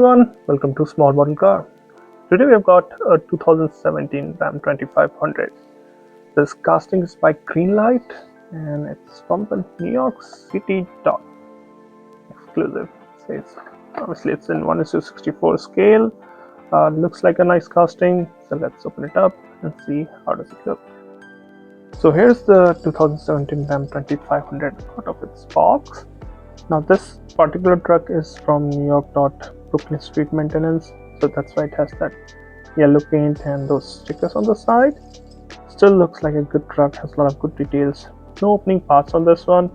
everyone, welcome to Small Model Car. Today we have got a 2017 Ram 2500. This casting is by Greenlight and it's from the New York City dot exclusive. Obviously it's in 1:64 scale. Looks like a nice casting, so let's open it up and see how does it look. So here's the 2017 Ram 2500 out of its box. Now this particular truck is from New York Brooklyn Street Maintenance, so that's why it has that yellow paint and those stickers on the side. Still looks like a good truck, has a lot of good details. No opening parts on this one,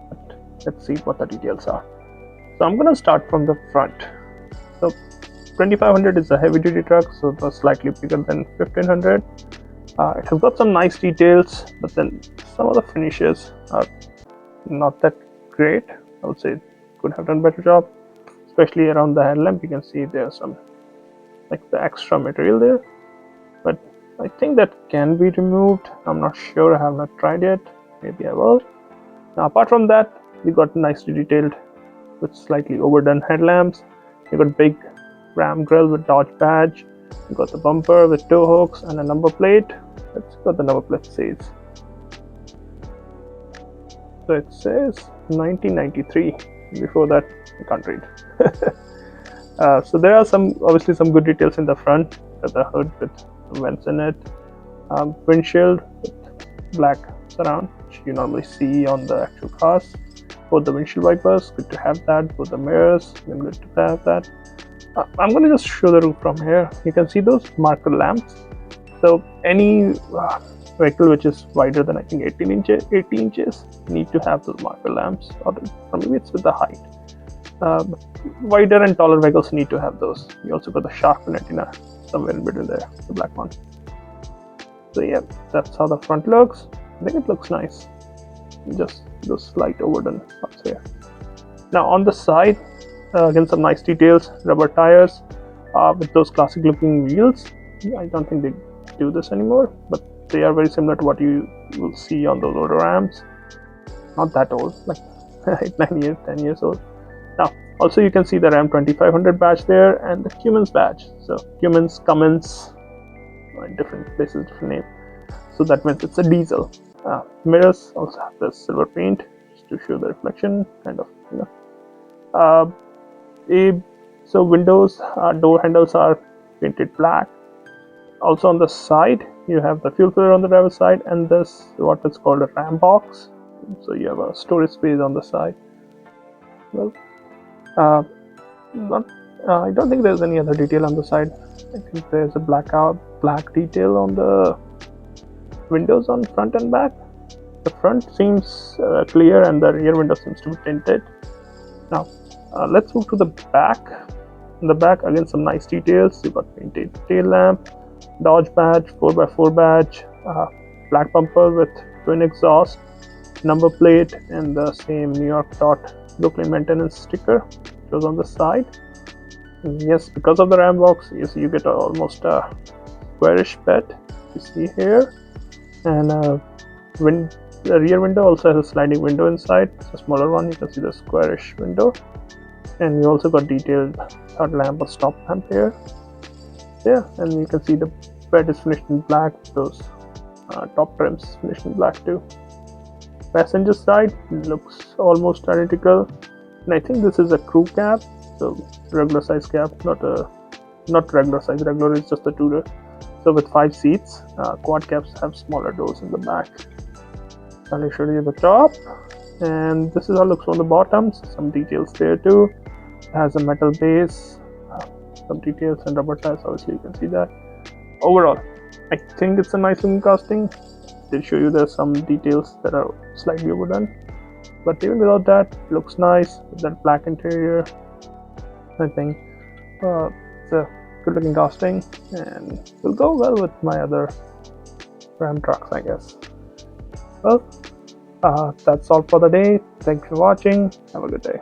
but let's see what the details are. So I'm gonna start from the front. So 2500 is a heavy duty truck, so it was slightly bigger than 1500. It has got some nice details, but then some of the finishes are not that great. I would say could have done better job, especially around the headlamp. You can see there's some like the extra material there, but I think that can be removed. I'm not sure, I have not tried yet, maybe I will. Now apart from that, you got nicely detailed with slightly overdone headlamps. You got big Ram grille with Dodge badge. You got the bumper with tow hooks and a number plate. Let's see what the number plate says. So it says 1993. Before that I can't read. So there are obviously some good details in the front. Got the hood with vents in it, windshield with black surround, which you normally see on the actual cars. Both the windshield wipers, good to have that. Both the mirrors, good to have that. I'm going to just show the roof from here. You can see those marker lamps. So any vehicle which is wider than I think 80 inches need to have those marker lamps, or maybe it's with the height. Wider and taller vehicles need to have those. You also got the shark fin antenna somewhere in between there, the black one. So yeah, that's how the front looks. I think it looks nice. Just those slight overdone parts here. Now on the side, again some nice details. Rubber tires with those classic looking wheels. I don't think they do this anymore, but they are very similar to what you will see on those older Rams. Not that old, like 8, 9 years, 10 years old. Now also you can see the Ram 2500 badge there and the Cummins badge. So Cummins, in different places, different name. So that means it's a diesel. Mirrors also have the silver paint just to show the reflection, kind of, you know. So windows, door handles are painted black. Also on the side you have the fuel filler on the driver's side, and this what is called a Ram box. So you have a storage space on the side. Well, I don't think there's any other detail on the side. I think there's a black detail on the windows on front and back. The front seems clear and the rear window seems to be tinted. Now let's move to the back. In the back, again some nice details. You got painted tail lamp, Dodge badge, 4x4 badge, black bumper with twin exhaust, number plate, and the same New York Brooklyn maintenance sticker goes on the side. And yes, because of the Ram box, you get almost a squarish bed you see here. And the rear window also has a sliding window inside. It's a smaller one. You can see the squarish window, and you also got detailed third lamp or stop lamp here. Yeah, and you can see the bed is finished in black. Those top trims finished in black too. Passenger side looks almost identical, and I think this is a crew cab, so regular size cab, not regular size. Regular is just a two-door. So with 5 seats, quad cabs have smaller doors in the back. I'll show you the top, and this is how it looks from the bottoms. Some details there too. It has a metal base, some details and rubber tires. Obviously you can see that. Overall, I think it's a nice looking casting. They'll show you there's some details that are slightly overdone, but even without that, it looks nice with that black interior. I think it's a good looking casting and will go well with my other Ram trucks, I guess. Well, that's all for the day. Thanks for watching. Have a good day.